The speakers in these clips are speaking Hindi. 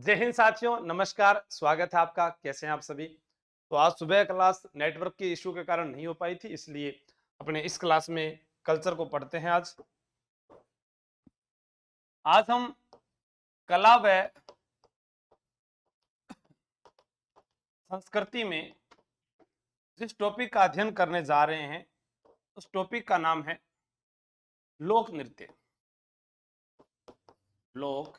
जय हिंद साथियों, नमस्कार। स्वागत है आपका। कैसे हैं आप सभी? तो आज सुबह क्लास नेटवर्क के इशू के कारण नहीं हो पाई थी, इसलिए अपने इस क्लास में कल्चर को पढ़ते हैं। आज हम कला व संस्कृति में जिस टॉपिक का अध्ययन करने जा रहे हैं उस टॉपिक का नाम है लोक नृत्य। लोक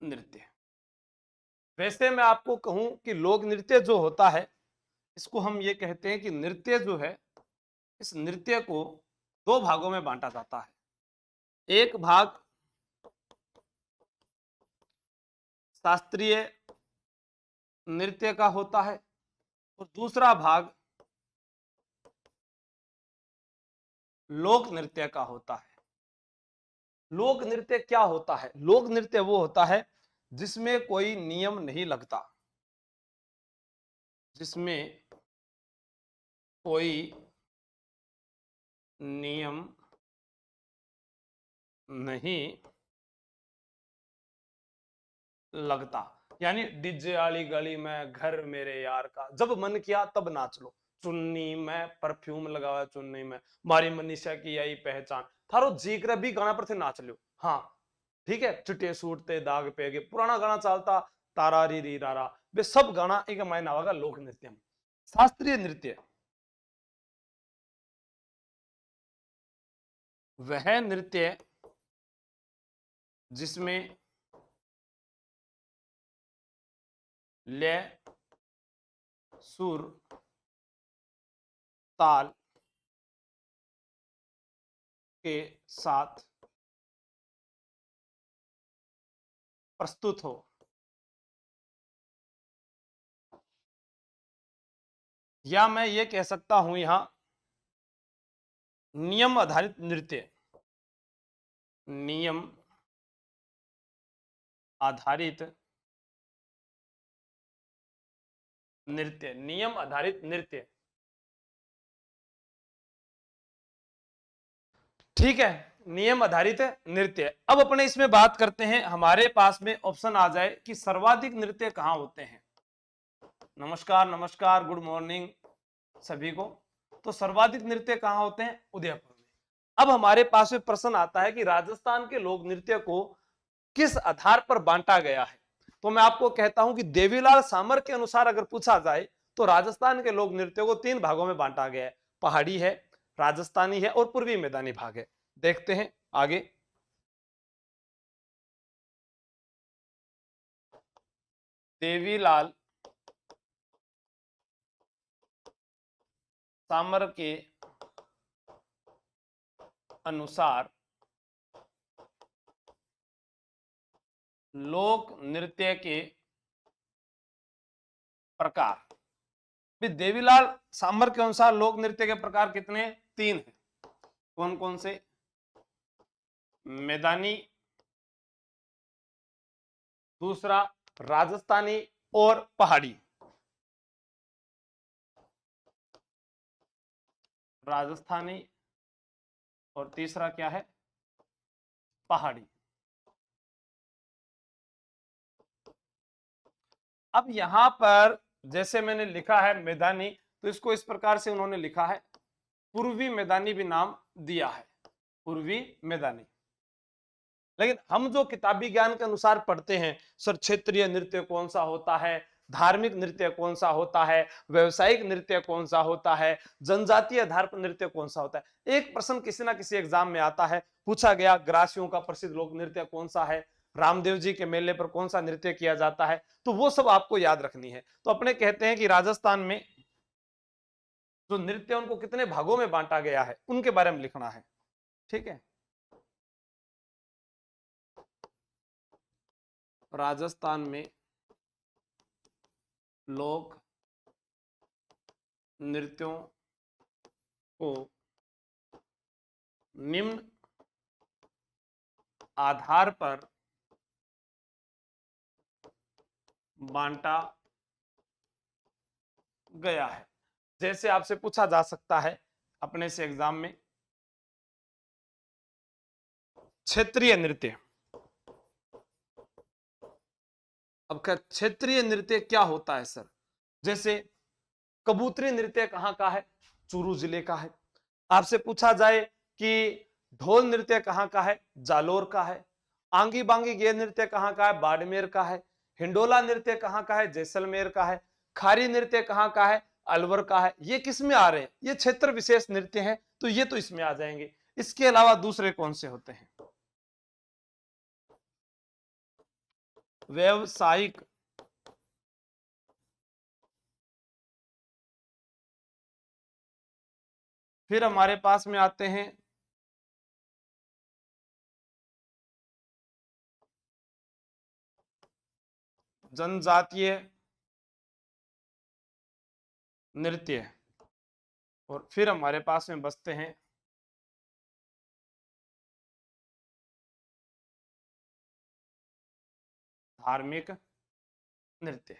नृत्य। वैसे मैं आपको कहूं कि लोक नृत्य जो होता है इसको हम ये कहते हैं कि नृत्य जो है, इस नृत्य को दो भागों में बांटा जाता है। एक भाग शास्त्रीय नृत्य का होता है और दूसरा भाग लोक नृत्य का होता है। लोक नृत्य क्या होता है? लोक नृत्य वो होता है जिसमें कोई नियम नहीं लगता, जिसमें कोई नियम नहीं लगता। यानी डीजे वाली गली में घर मेरे यार का, जब मन किया तब नाच लो। चुन्नी में परफ्यूम लगावा, चुन्नी में मारी मनीषा की आई पहचान, थारो जीकर भी गाना पर थे नाच लो। हाँ ठीक है, चिट्टे सूटते दाग पे गए, पुराना गाना चलता, तारा री री रारा, वे सब गाना एक मायना होगा लोक नृत्य में। शास्त्रीय नृत्य वह नृत्य जिसमें लय, सुर, ताल के साथ प्रस्तुत हो। या मैं ये कह सकता हूं यहां नियम आधारित नृत्य। नियम आधारित नृत्य। नियम आधारित नृत्य, ठीक है। नियम आधारित नृत्य। अब अपने इसमें बात करते हैं, हमारे पास में ऑप्शन आ जाए कि सर्वाधिक नृत्य कहां होते हैं। नमस्कार नमस्कार, गुड मॉर्निंग सभी को। तो सर्वाधिक नृत्य कहां होते हैं? उदयपुर में। अब हमारे पास में प्रश्न आता है कि राजस्थान के लोक नृत्य को किस आधार पर बांटा गया है। तो मैं आपको कहता हूं कि देवीलाल सामर के अनुसार अगर पूछा जाए तो राजस्थान के लोक नृत्य को तीन भागों में बांटा गया है। पहाड़ी है, राजस्थानी है और पूर्वी मैदानी भाग है। देखते हैं आगे। देवीलाल सामर के अनुसार लोक नृत्य के प्रकार। देवीलाल सामर के अनुसार लोक नृत्य के प्रकार कितने? तीन हैं। कौन कौन से? मैदानी, दूसरा राजस्थानी और पहाड़ी। राजस्थानी और तीसरा क्या है? पहाड़ी। अब यहां पर जैसे मैंने लिखा है मैदानी, तो इसको इस प्रकार से उन्होंने लिखा है, पूर्वी मैदानी भी नाम दिया है, पूर्वी मैदानी। लेकिन हम जो किताबी ज्ञान के अनुसार पढ़ते हैं, सर क्षेत्रीय नृत्य कौन सा होता है, धार्मिक नृत्य कौन सा होता है, व्यवसायिक नृत्य कौन सा होता है, जनजातीय आधार पर नृत्य कौन सा होता है। एक प्रश्न किसी ना किसी एग्जाम में आता है, पूछा गया ग्रासियों का प्रसिद्ध लोक नृत्य कौन सा है, रामदेव जी के मेले पर कौन सा नृत्य किया जाता है, तो वो सब आपको याद रखनी है। तो अपने कहते हैं कि राजस्थान में जो नृत्य उनको कितने भागों में बांटा गया है उनके बारे में लिखना है। ठीक है, राजस्थान में लोक नृत्यों को निम्न आधार पर बांटा गया है। जैसे आपसे पूछा जा सकता है अपने से एग्जाम में, क्षेत्रीय नृत्य, अब क्या क्षेत्रीय नृत्य क्या होता है सर? जैसे कबूतरी नृत्य कहाँ का है? चूरू जिले का है। आपसे पूछा जाए कि ढोल नृत्य कहाँ का है? जालोर का है। आंगी बांगी गे नृत्य कहाँ का है? बाड़मेर का है। हिंडोला नृत्य कहाँ का है? जैसलमेर का है। खारी नृत्य कहाँ का है? अलवर का है। ये किस में आ रहे हैं? ये क्षेत्र विशेष नृत्य हैं, तो ये तो इसमें आ जाएंगे। इसके अलावा दूसरे कौन से होते हैं? व्यवसायिक, फिर हमारे पास में आते हैं जनजातीय नृत्य, और फिर हमारे पास में बचते हैं धार्मिक नृत्य।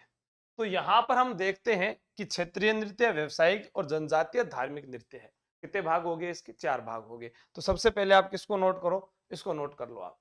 तो यहां पर हम देखते हैं कि क्षेत्रीय नृत्य, व्यवसायिक और जनजातीय धार्मिक नृत्य है। कितने भाग हो गए इसके? 4 भाग हो गए। तो सबसे पहले आप किसको नोट करो? इसको नोट कर लो आप।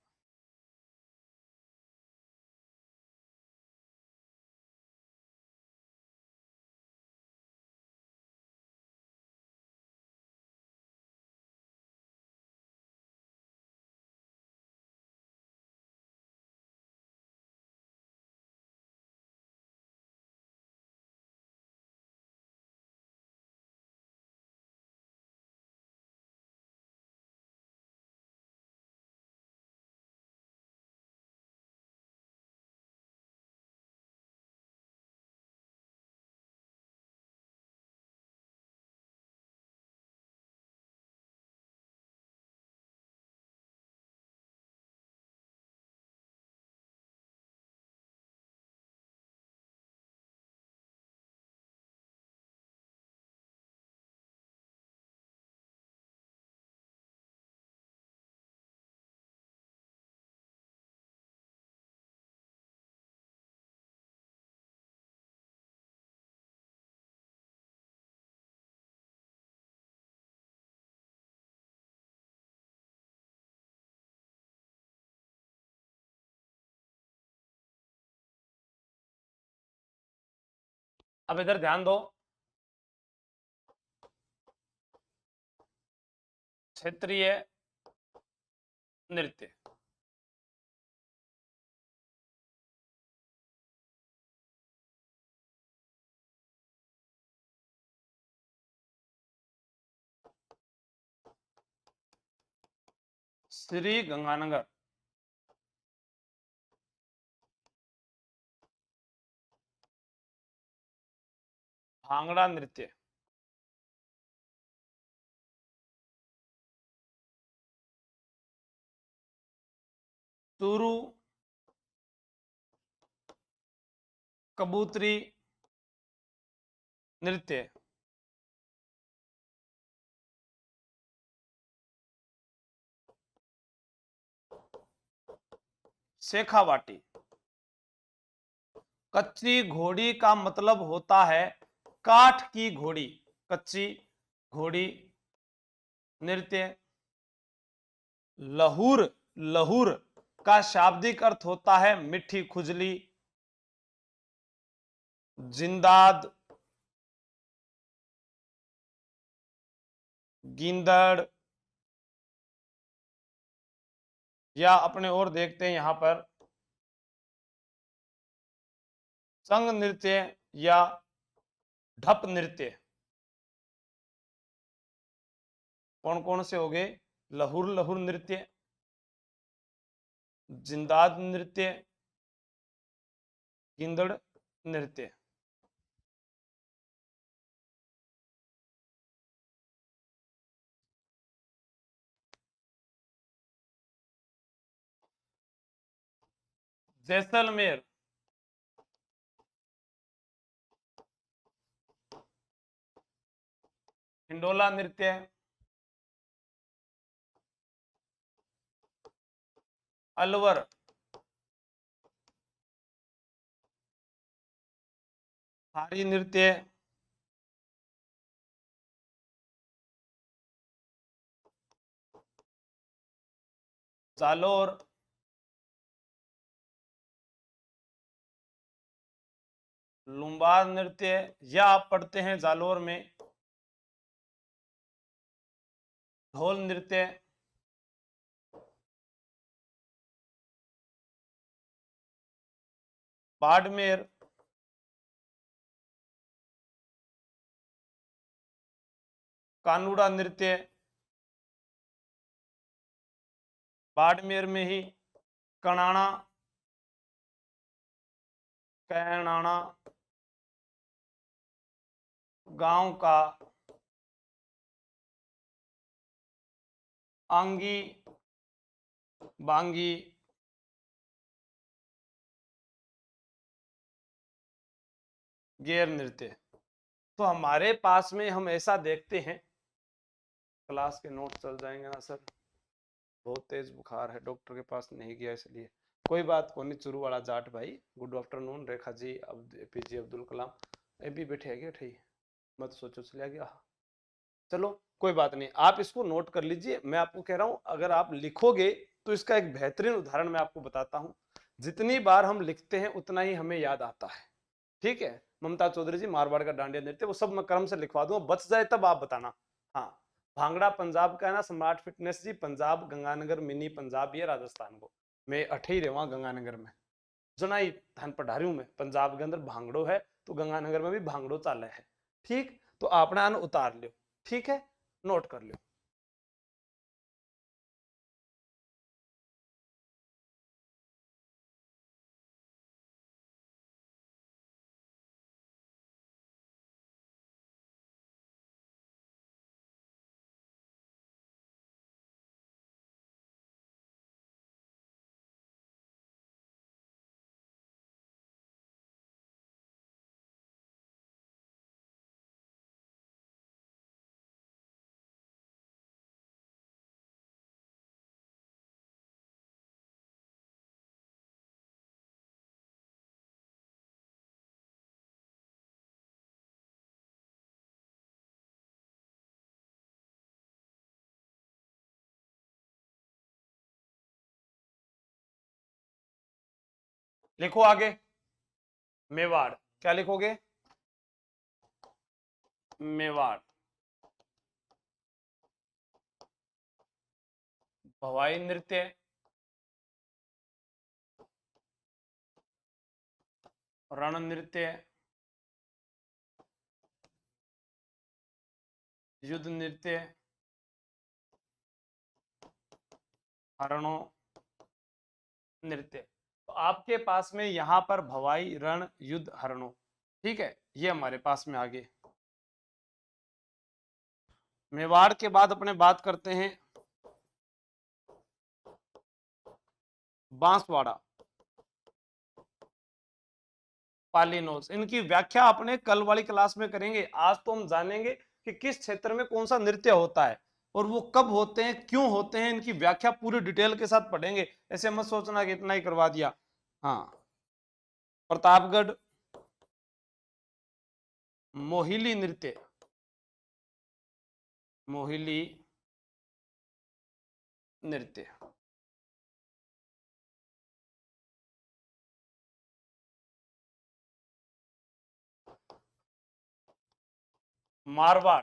अब इधर ध्यान दो। क्षेत्रीय नृत्य, श्री गंगानगर। भांगड़ा नृत्य, चूरू कबूतरी नृत्य, शेखावाटी। कच्ची घोड़ी का मतलब होता है काठ की घोड़ी। कच्ची घोड़ी नृत्य। लहूर, लहूर का शाब्दिक अर्थ होता है मिठी खुजली। जिंदाद, गिंदड़, या अपने और देखते हैं यहां पर संग नृत्य या ढप नृत्य। कौन कौन से हो गए? लहुर, लहुर नृत्य, जिंदाद नृत्य, गिंदड़ नृत्य। जैसलमेर, हिंडोला नृत्य, अलवर, हारी नृत्य, जालोर, लुम्बार नृत्य, या आप पढ़ते हैं जालोर में ढोल नृत्य, बाड़मेर कानूड़ा नृत्य, बाड़मेर में ही कणाना कैणाना गांव का आंगी बांगी गेर नृत्य। तो हमारे पास में हम ऐसा देखते हैं, क्लास के नोट चल जाएंगे ना सर, बहुत तेज बुखार है, डॉक्टर के पास नहीं गया इसलिए। कोई बात को नहीं, चुरू वाला जाट भाई, गुड आफ्टरनून रेखा जी, अब एपीजे अब्दुल कलाम ये भी बैठे है क्या? मत सोचो चला गया, चलो कोई बात नहीं, आप इसको नोट कर लीजिए। मैं आपको कह रहा हूं अगर आप लिखोगे तो इसका एक बेहतरीन उदाहरण मैं आपको बताता हूं। जितनी बार हम लिखते हैं उतना ही हमें याद आता है, ठीक है। ममता चौधरी जी मारवाड़ का डांडिया नृत्य, वो सब मैं क्रम से लिखवा दूंगा, बच जाए तब आप बताना। हाँ, भांगड़ा पंजाब का है ना, सम्राट फिटनेस जी, पंजाब गंगानगर मिनी पंजाब, ये राजस्थान को, मैं अठे ही रहा गंगानगर में, जनाई धान पढ़ारी हूं मैं, पंजाब के अंदर भांगड़ो है तो गंगानगर में भी भांगड़ो चाले है, ठीक। तो आपने अन उतार लियो, ठीक है, नोट कर लियो। लिखो आगे, मेवाड़, क्या लिखोगे? मेवाड़। भवाई नृत्य, रण नृत्य, युद्ध नृत्य, हरणों नृत्य। तो आपके पास में यहां पर भवाई रण युद्ध हरणों, ठीक है, ये हमारे पास में आगे। मेवाड़ के बाद अपने बात करते हैं बांसवाड़ा, पालीनोस। इनकी व्याख्या अपने कल वाली क्लास में करेंगे। आज तो हम जानेंगे कि किस क्षेत्र में कौन सा नृत्य होता है और वो कब होते हैं, क्यों होते हैं, इनकी व्याख्या पूरी डिटेल के साथ पढ़ेंगे। ऐसे मत सोचना कि इतना ही करवा दिया। हाँ, प्रतापगढ़ मोहिली नृत्य, मोहिली नृत्य। मारवाड़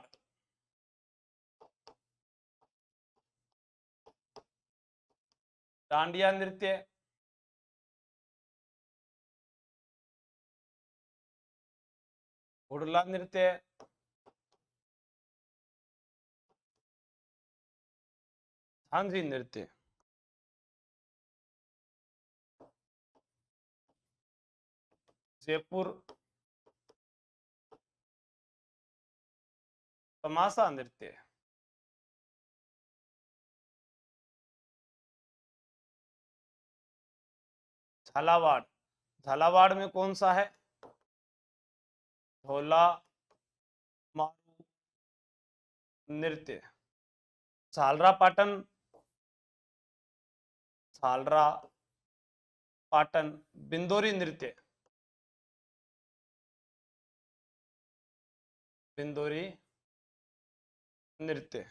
डांडिया नृत्य, हुड़ला नृत्य, झांझी नृत्य, जयपुर तमाशा नृत्य, झालावाड़, झालावाड़ में कौन सा है? ढोला मारू नृत्य, झालरा पाटन, झालरा पाटन बिंदोरी नृत्य, बिंदोरी नृत्य।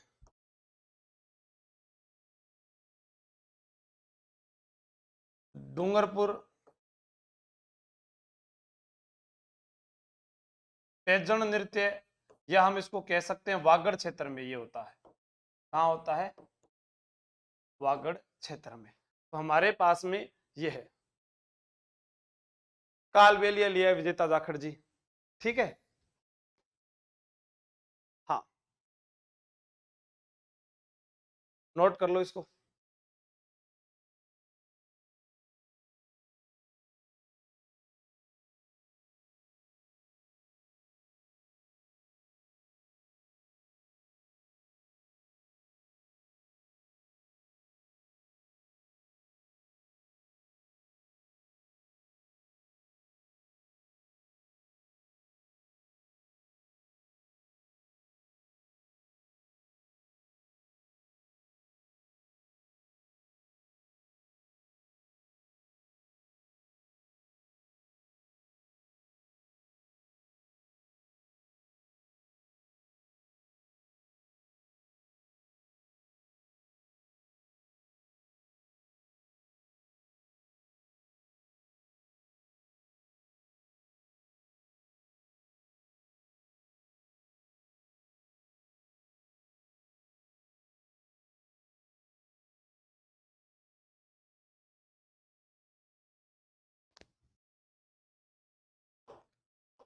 डूंगरपुर तेजण नृत्य, या हम इसको कह सकते हैं वागड़ क्षेत्र में ये होता है। कहाँ होता है? वागड़ क्षेत्र में। तो हमारे पास में ये है। कालबेलिया लिया है विजेता जाखड़ जी, ठीक है। हाँ, नोट कर लो इसको।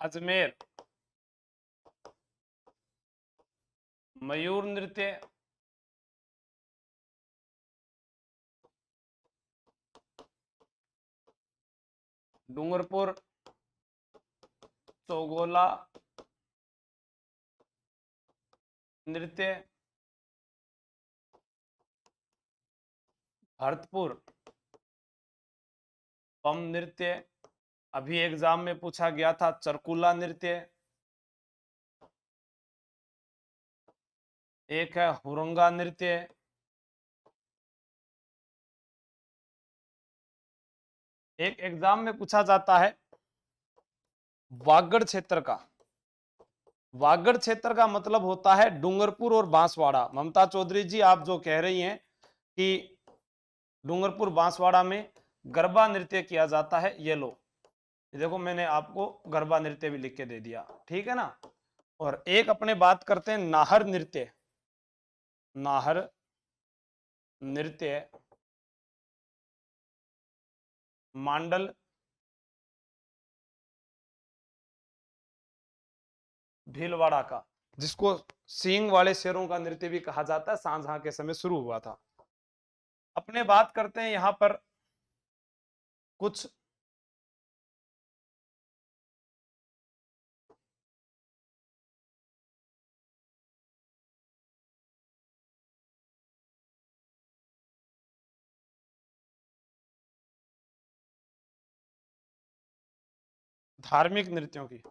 अजमेर मयूर नृत्य, डूंगरपुर चौगोला नृत्य, भरतपुर पम नृत्य, अभी एग्जाम में पूछा गया था चरकुला नृत्य, एक है हुरंगा नृत्य, एक एग्जाम में पूछा जाता है वागड़ क्षेत्र का। वागड़ क्षेत्र का मतलब होता है डूंगरपुर और बांसवाड़ा। ममता चौधरी जी, आप जो कह रही हैं कि डूंगरपुर बांसवाड़ा में गरबा नृत्य किया जाता है, ये लो, देखो मैंने आपको गरबा नृत्य भी लिख के दे दिया, ठीक है ना। और एक अपने बात करते हैं नाहर नृत्य। नाहर नृत्य मांडल भीलवाड़ा का, जिसको सींग वाले शेरों का नृत्य भी कहा जाता है, शाहजहां के समय शुरू हुआ था। अपने बात करते हैं यहां पर कुछ धार्मिक नृत्यों की।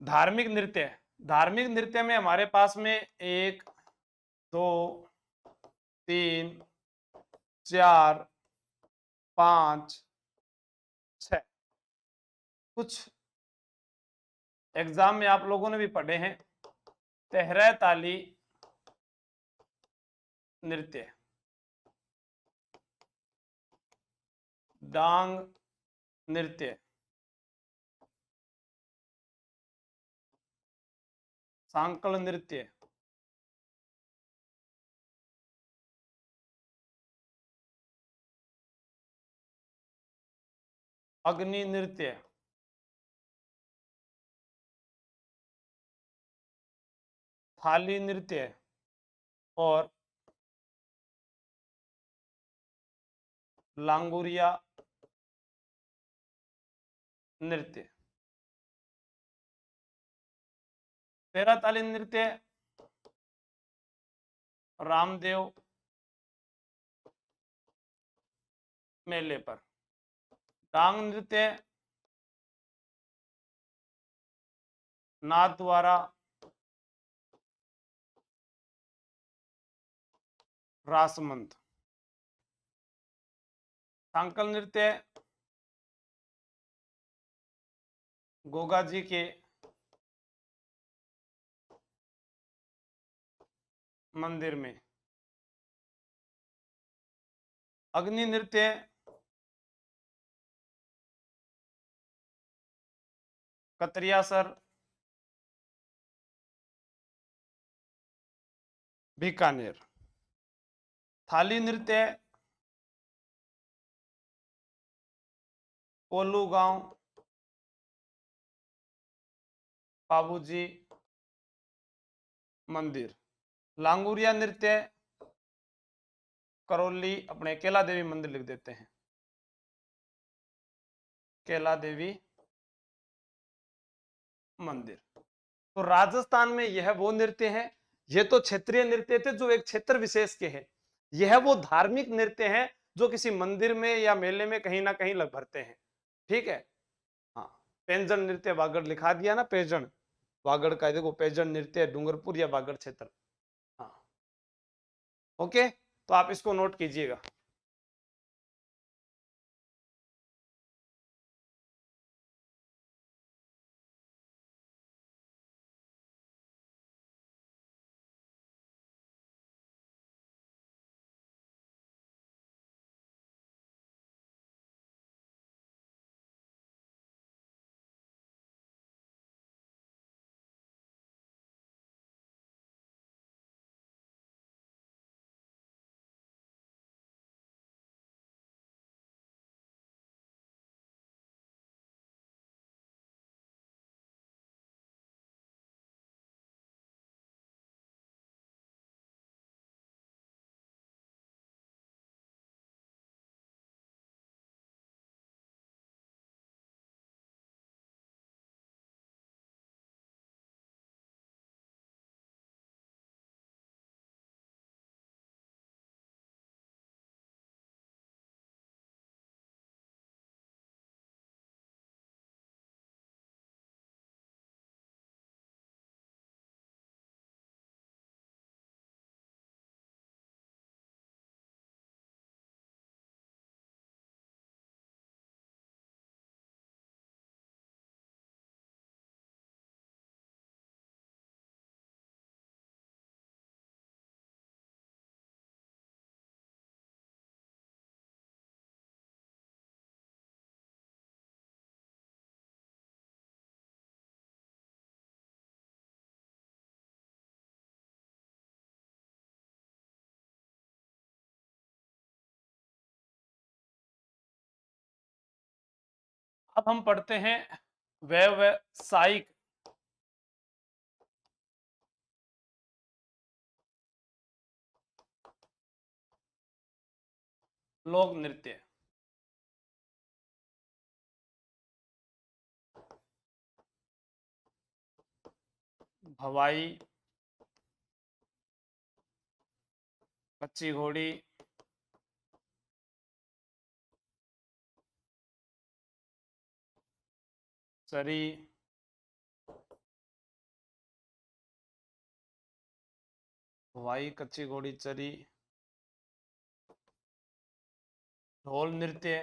धार्मिक नृत्य, धार्मिक नृत्य में हमारे पास में एक, दो, तीन, चार, पांच, छह, कुछ एग्जाम में आप लोगों ने भी पढ़े हैं। तेहरा ताली नृत्य, डांग नृत्य, सांकल नृत्य, अग्नि नृत्य, थाली नृत्य और लांगुरिया नृत्य। तेरा ताली नृत्य रामदेव मेले पर। डांग नृत्य नाथ द्वारा रासमंद। सांकल नृत्य गोगा जी के मंदिर में। अग्नि नृत्य कतरियासर बीकानेर। थाली नृत्य कोल्लू गांव बाबूजी मंदिर। लांगुरिया नृत्य करौली अपने केला देवी मंदिर लिख देते हैं, केला देवी मंदिर। तो राजस्थान में यह वो नृत्य है, ये तो क्षेत्रीय नृत्य थे जो एक क्षेत्र विशेष के हैं। यह वो धार्मिक नृत्य है जो किसी मंदिर में या मेले में कहीं ना कहीं लग भरते हैं। ठीक है। हाँ, पैंजन नृत्य वागड़ लिखा दिया ना, पैंजन वागड़ का, देखो पैंजन नृत्य डूंगरपुर या वागड़ क्षेत्र। हाँ, ओके, तो आप इसको नोट कीजिएगा। अब हम पढ़ते हैं व्यावसायिक लोक नृत्य। भवाई, कच्ची घोड़ी, चरी, भवाई, कच्ची घोड़ी, चरी, ढोल नृत्य,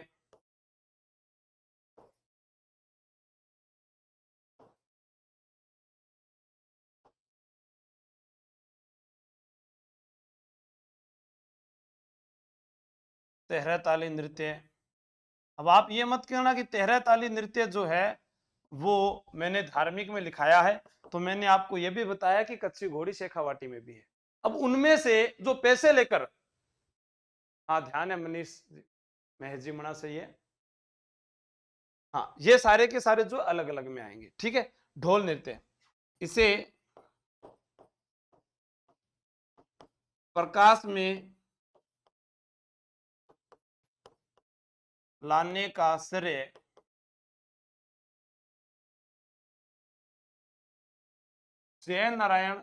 तेहरा ताली नृत्य। अब आप ये मत कहना कि तेहरा ताली नृत्य जो है वो मैंने धार्मिक में लिखाया है, तो मैंने आपको ये भी बताया कि कच्ची घोड़ी शेखावाटी में भी है। अब उनमें से जो पैसे लेकर, हाँ ध्यान है मनीष महज जी मना सही है, हाँ ये सारे के सारे जो अलग अलग में आएंगे। ठीक है। ढोल नृत्य, इसे प्रकाश में लाने का श्रेय जय नारायण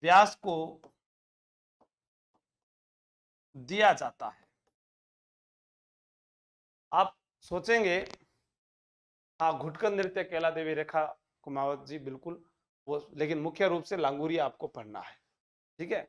व्यास को दिया जाता है। आप सोचेंगे हाँ घुटकर नृत्य कैला देवी रेखा कुमावत जी बिल्कुल वो, लेकिन मुख्य रूप से लांगुरिया आपको पढ़ना है। ठीक है।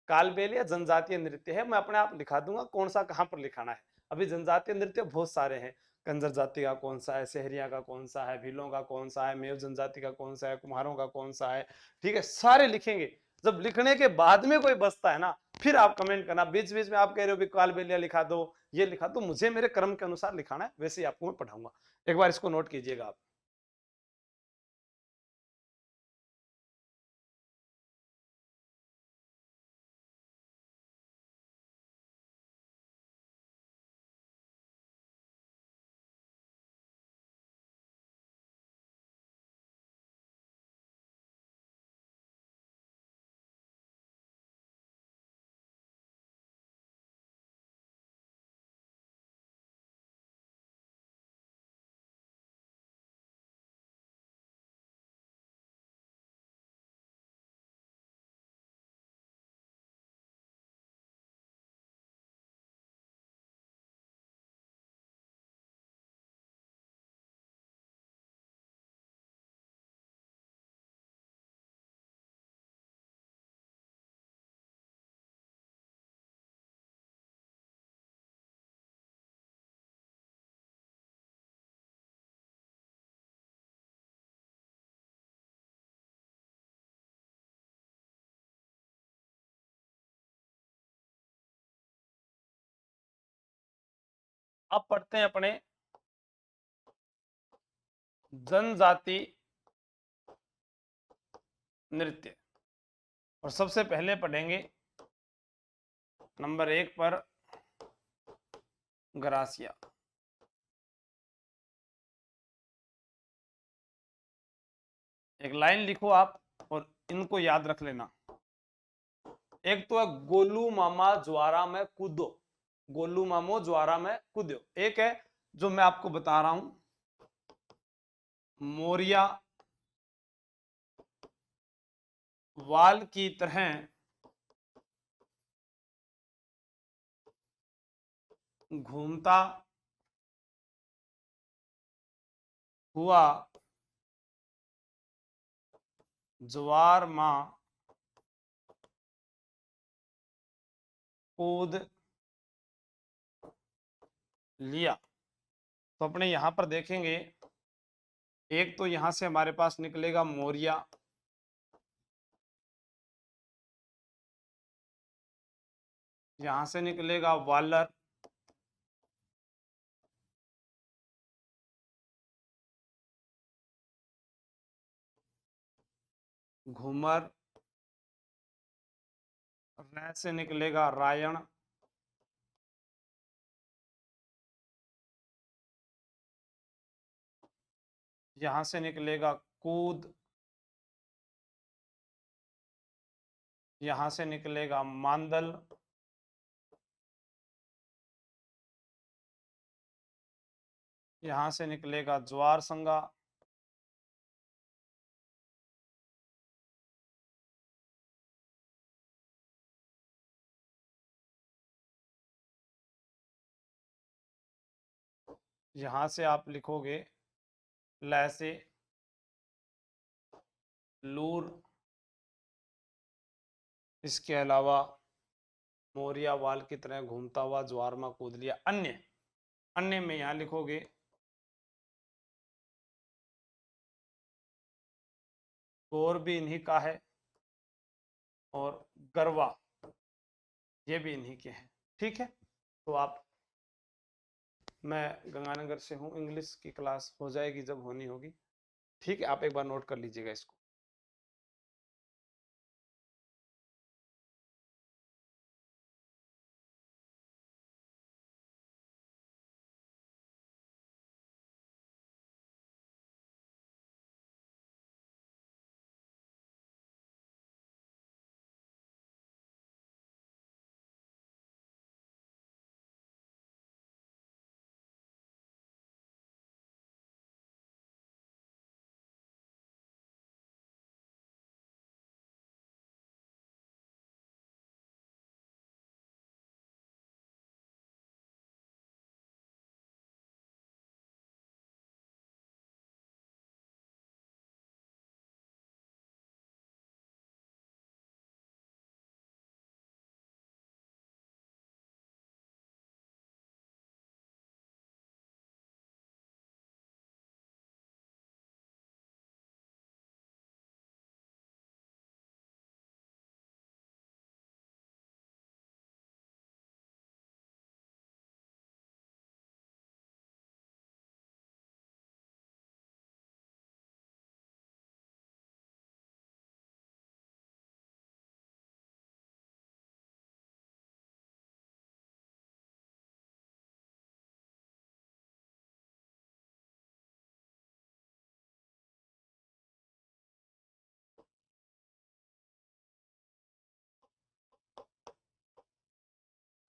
कालबेलिया जनजातीय नृत्य है। मैं अपने आप लिखा दूंगा कौन सा कहाँ पर लिखाना है। अभी जनजातीय नृत्य बहुत सारे हैं, कंजर जाति का कौन सा है, शहरिया का कौन सा है, भीलों का कौन सा है, मेव जनजाति का कौन सा है, कुम्हारों का कौन सा है, ठीक है, सारे लिखेंगे। जब लिखने के बाद में कोई बचता है ना, फिर आप कमेंट करना। बीच बीच में आप कह रहे हो भी कालबेलिया लिखा दो, ये लिखा दो, मुझे मेरे क्रम के अनुसार लिखाना है, वैसे ही आपको मैं पढ़ाऊंगा। एक बार इसको नोट कीजिएगा आप। अब पढ़ते हैं अपने जनजाति नृत्य, और सबसे पहले पढ़ेंगे नंबर 1 पर ग्रासिया। एक लाइन लिखो आप और इनको याद रख लेना। एक तो है गोलू मामा ज्वारा में कूदो, गोलू मामो ज्वारा में कूदो। एक है जो मैं आपको बता रहा हूं, मोरिया वाल की तरह घूमता हुआ ज्वार मां कूद लिया। तो अपने यहां पर देखेंगे, एक तो यहां से हमारे पास निकलेगा मोरिया, यहां से निकलेगा वालर, घूमर, रै से निकलेगा रायण, यहां से निकलेगा कूद, यहां से निकलेगा मांदल, यहां से निकलेगा ज्वार संगा, यहां से आप लिखोगे लै से लूर, इसके अलावा मोरिया वाल की तरह घूमता हुआ ज्वार में कूद लिया। अन्य, अन्य में यहां लिखोगे गौर भी इन्हीं का है, और गरवा ये भी इन्हीं के हैं। ठीक है, तो आप, मैं गंगानगर से हूँ, इंग्लिश की क्लास हो जाएगी जब होनी होगी। ठीक है, आप एक बार नोट कर लीजिएगा इसको।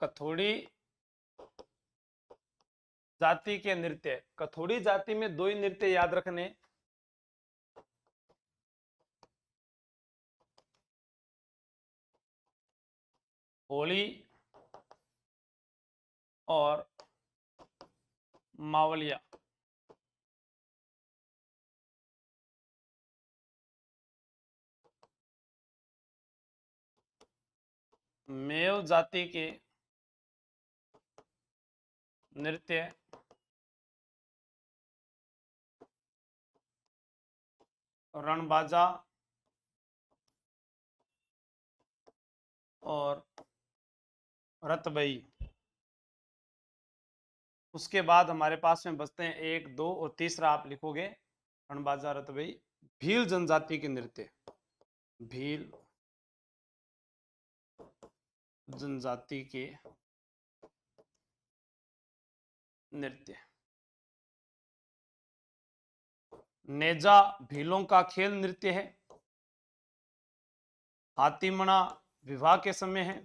कथोड़ी जाति के नृत्य। कथोड़ी जाति में दो ही नृत्य याद रखने, होली और मावलिया। मेव जाति के नृत्य रणबाजा और रतबई। उसके बाद हमारे पास में बचते हैं 1, 2 और तीसरा आप लिखोगे रणबाजा रतबई। भील जनजाति के नृत्य, भील जनजाति के नृत्य। नेजा भीलों का खेल नृत्य है। हाथीमणा विवाह के समय है।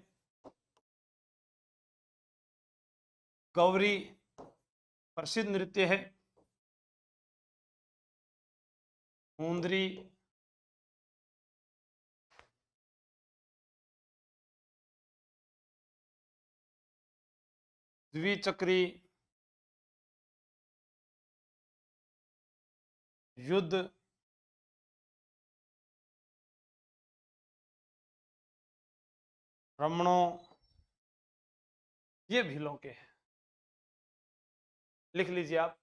गौरी प्रसिद्ध नृत्य है। हुंदरी द्विचक्री युद्ध रमणों, ये भीलों के हैं। लिख लीजिए आप।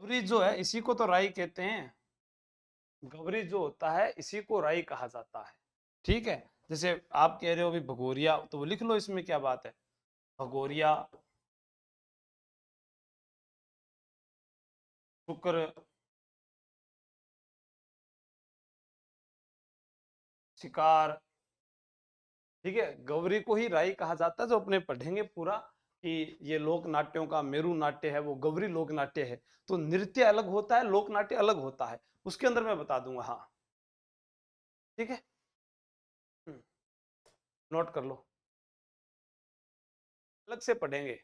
गौरी जो है इसी को तो राई कहते हैं। गौरी जो होता है इसी को राई कहा जाता है। ठीक है, जैसे आप कह रहे हो अभी भगोरिया, तो वो लिख लो, इसमें क्या बात है। भगोरिया, शुक्र, शिकार। ठीक है, गौरी को ही राई कहा जाता है। जो अपने पढ़ेंगे पूरा कि ये लोक नाट्यों का मेरु नाट्य है, वो गौरी लोक नाट्य है। तो नृत्य अलग होता है, लोक नाट्य अलग होता है, उसके अंदर मैं बता दूंगा। हाँ ठीक है, नोट कर लो, अलग से पढ़ेंगे।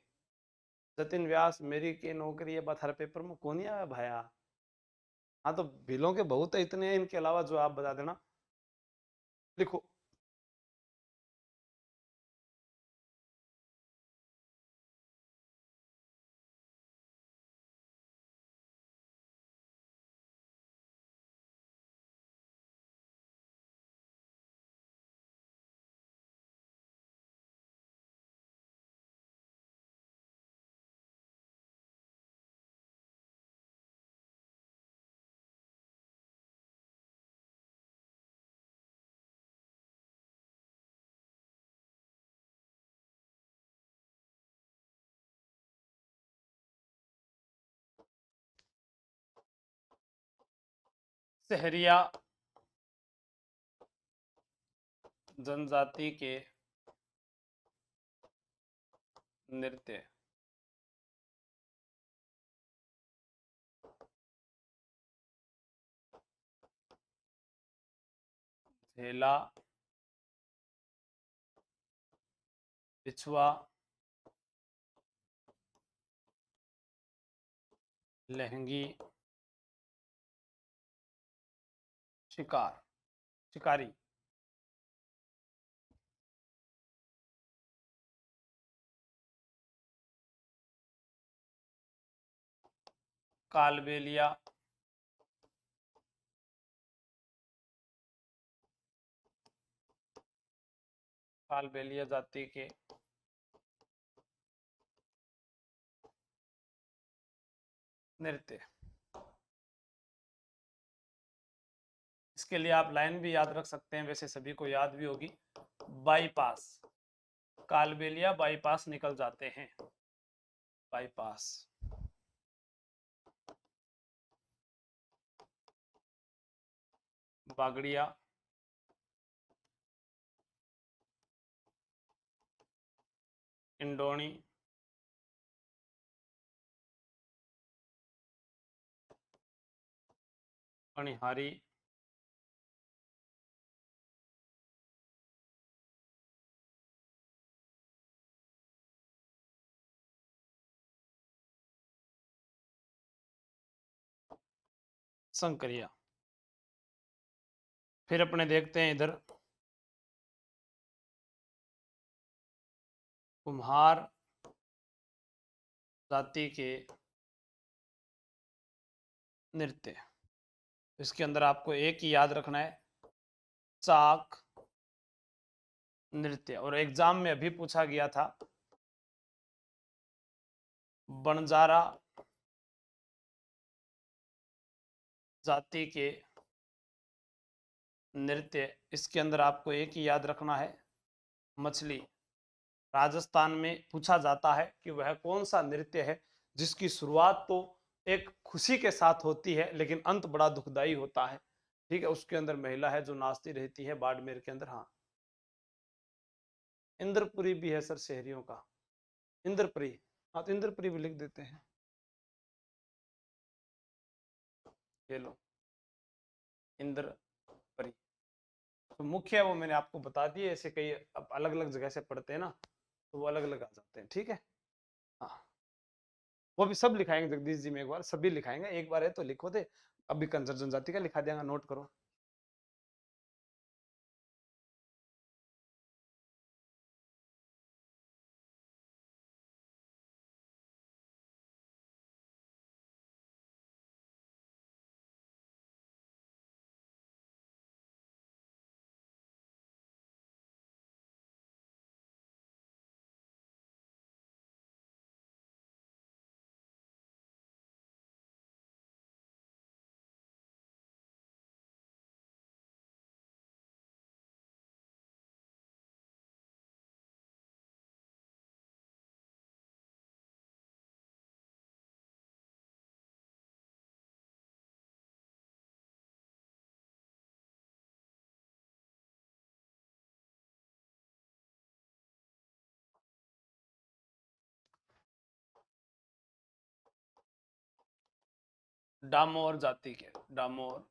जतिन व्यास मेरी की नौकरी है, बात हर पेपर में कौन ही आया भाया। हाँ तो बिलों के बहुत है, इतने हैं, इनके अलावा जो आप बता देना। लिखो, सहरिया जनजाति के नृत्य। झेला, बिछुआ, लहंगी, शिकार, शिकारी। कालबेलिया, कालबेलिया जाति के नृत्य। इसके लिए आप लाइन भी याद रख सकते हैं, वैसे सभी को याद भी होगी। बाईपास, कालबेलिया बाईपास निकल जाते हैं, बाईपास। बागड़िया, इंडोणी, अणिहारी, संकरिया। फिर अपने देखते हैं इधर कुम्हार जाति के नृत्य। इसके अंदर आपको एक ही याद रखना है, चाक नृत्य। और एग्जाम में अभी पूछा गया था बंजारा जाति के नृत्य। इसके अंदर आपको एक ही याद रखना है, मछली। राजस्थान में पूछा जाता है कि वह कौन सा नृत्य है जिसकी शुरुआत तो एक खुशी के साथ होती है लेकिन अंत बड़ा दुखदाई होता है। ठीक है, उसके अंदर महिला है जो नाचती रहती है बाड़मेर के अंदर। हाँ, इंद्रपुरी भी है सर शहरियों का, इंद्रपुरी। हाँ, तो इंद्रपुरी भी लिख देते हैं। ये लो, इंद्रपुरी। तो मुख्य है वो मैंने आपको बता दिए। ऐसे कई अलग अलग जगह से पढ़ते हैं ना, तो वो अलग अलग आ जाते हैं। ठीक है, हाँ, वो भी सब लिखाएंगे जगदीश जी में, एक बार सभी लिखाएंगे। एक बार है तो लिखो दे, अभी कंजर जनजाति का लिखा देगा, नोट करो। डामोर जाति के, डामोर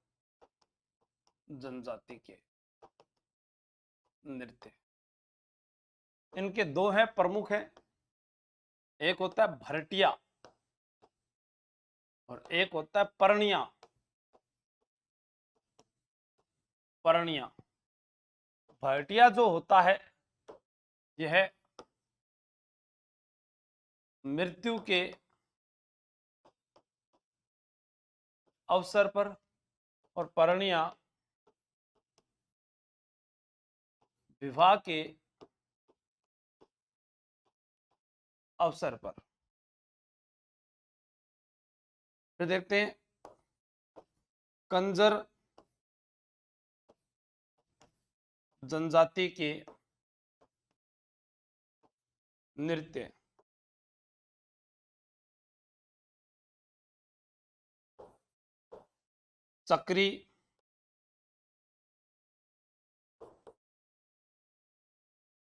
जनजाति के नृत्य। इनके दो हैं प्रमुख हैं, एक होता है भरटिया और एक होता है परनिया। परनिया, भरटिया जो होता है यह मृत्यु के अवसर पर, और परनिया विवाह के अवसर पर। फिर देखते हैं कंजर जनजाति के नृत्य। चक्री,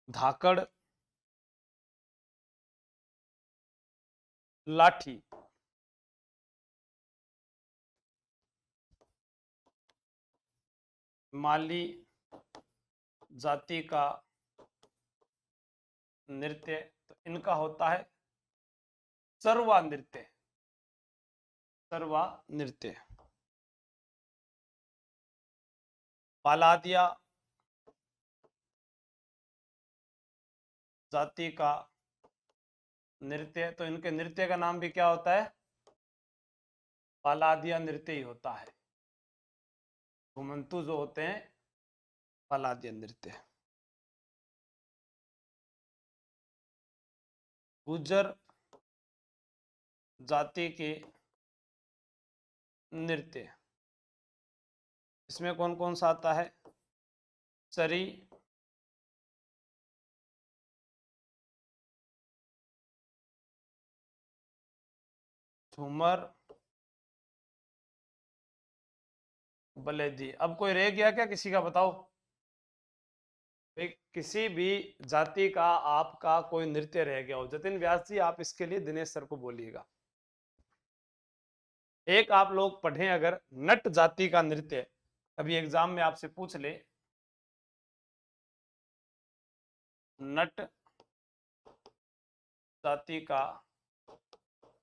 धाकड़, लाठी। माली जाति का नृत्य, तो इनका होता है सरवा नृत्य। सरवा नृत्य। पालादिया जाति का नृत्य, तो इनके नृत्य का नाम भी क्या होता है? पालादिया नृत्य ही होता है। घुमंतु जो होते हैं पालादिया नृत्य। गुर्जर जाति के नृत्य, इसमें कौन कौन सा आता है? चरी, झूमर, बलेदी। अब कोई रह गया क्या किसी का, बताओ भाई, किसी भी जाति का आपका कोई नृत्य रह गया हो, जतिन व्यास जी आप इसके लिए दिनेश सर को बोलिएगा। एक आप लोग पढ़ें अगर नट जाति का नृत्य, अभी एग्जाम में आपसे पूछ ले नट जाति का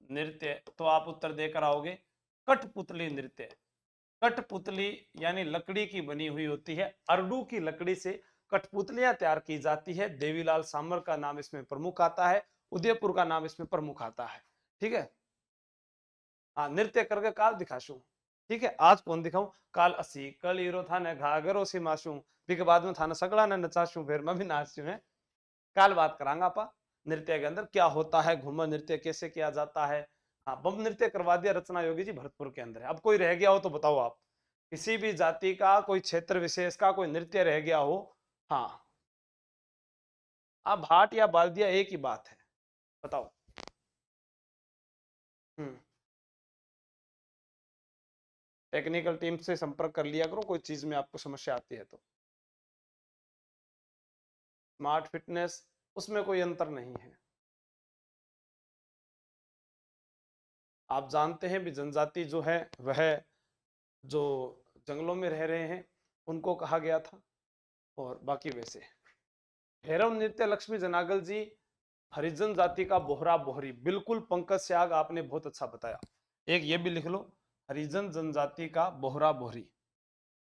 नृत्य, तो आप उत्तर देकर आओगे कठपुतली नृत्य। कठपुतली यानी लकड़ी की बनी हुई होती है, अरडू की लकड़ी से कठपुतलियां तैयार की जाती है। देवीलाल सामर का नाम इसमें प्रमुख आता है, उदयपुर का नाम इसमें प्रमुख आता है। ठीक है, हाँ नृत्य करके काल दिखाशू। ठीक है, आज कौन दिखाऊं, काल असी कल हीरो था न घाघरो सी माशू, फिर के बाद में था न सगड़ा न नचाशू, फिर मैं भी नाचू है। काल बात करांगा आपा नृत्य के अंदर क्या होता है, घूमर नृत्य कैसे किया जाता है। हाँ बम नृत्य करवा दिया रचना योगी जी भरतपुर के अंदर है। अब कोई रह गया हो तो बताओ आप, किसी भी जाति का कोई क्षेत्र विशेष का कोई नृत्य रह गया हो। हाँ अब हाट या बाल्दिया एक ही बात है, बताओ। हम्म, टेक्निकल टीम से संपर्क कर लिया करो कोई चीज में आपको समस्या आती है तो। स्मार्ट फिटनेस उसमें कोई अंतर नहीं है। आप जानते हैं भी जनजाति जो है वह जो जंगलों में रह रहे हैं उनको कहा गया था, और बाकी वैसे भैरव नृत्य लक्ष्मी जनागल जी हरिजन जाति का बोहरा बोहरी, बिल्कुल पंकज त्याग आपने बहुत अच्छा बताया। एक ये भी लिख लो, हरिजन जनजाति का बोहरा बोहरी,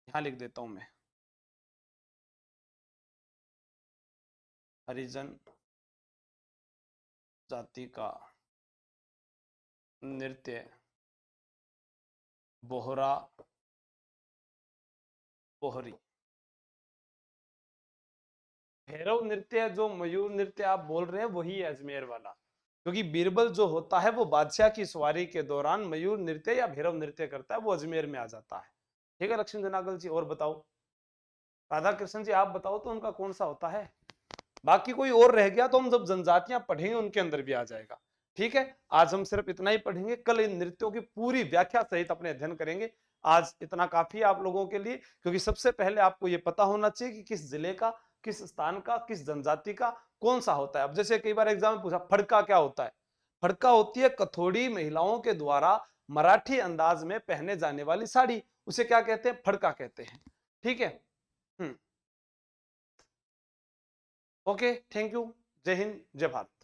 यहां लिख देता हूं मैं, हरिजन जाति का नृत्य बोहरा बोहरी। भैरव नृत्य जो मयूर नृत्य आप बोल रहे हैं वही है अजमेर वाला, क्योंकि बीरबल जो होता है वो बादशाह की सवारी के दौरान मयूर नृत्य या भैरव नृत्य करता है, वो अजमेर में आ जाता है। ठीक है लक्ष्मी जनागल जी, और बताओ राधा कृष्ण जी आप बताओ तो उनका कौन सा होता है। बाकी कोई और रह गया तो हम जब जनजातियां पढ़ेंगे उनके अंदर भी आ जाएगा। ठीक है, आज हम सिर्फ इतना ही पढ़ेंगे, कल इन नृत्यों की पूरी व्याख्या सहित अपने अध्ययन करेंगे। आज इतना काफी है आप लोगों के लिए, क्योंकि सबसे पहले आपको यह पता होना चाहिए कि किस जिले का, किस स्थान का, किस जनजाति का कौन सा होता है। अब जैसे कई बार एग्जाम में पूछा फड़का क्या होता है, फड़का होती है कथोड़ी महिलाओं के द्वारा मराठी अंदाज में पहने जाने वाली साड़ी, उसे क्या कहते हैं, फड़का कहते हैं। ठीक है, ओके थैंक यू, जय हिंद जय भारत।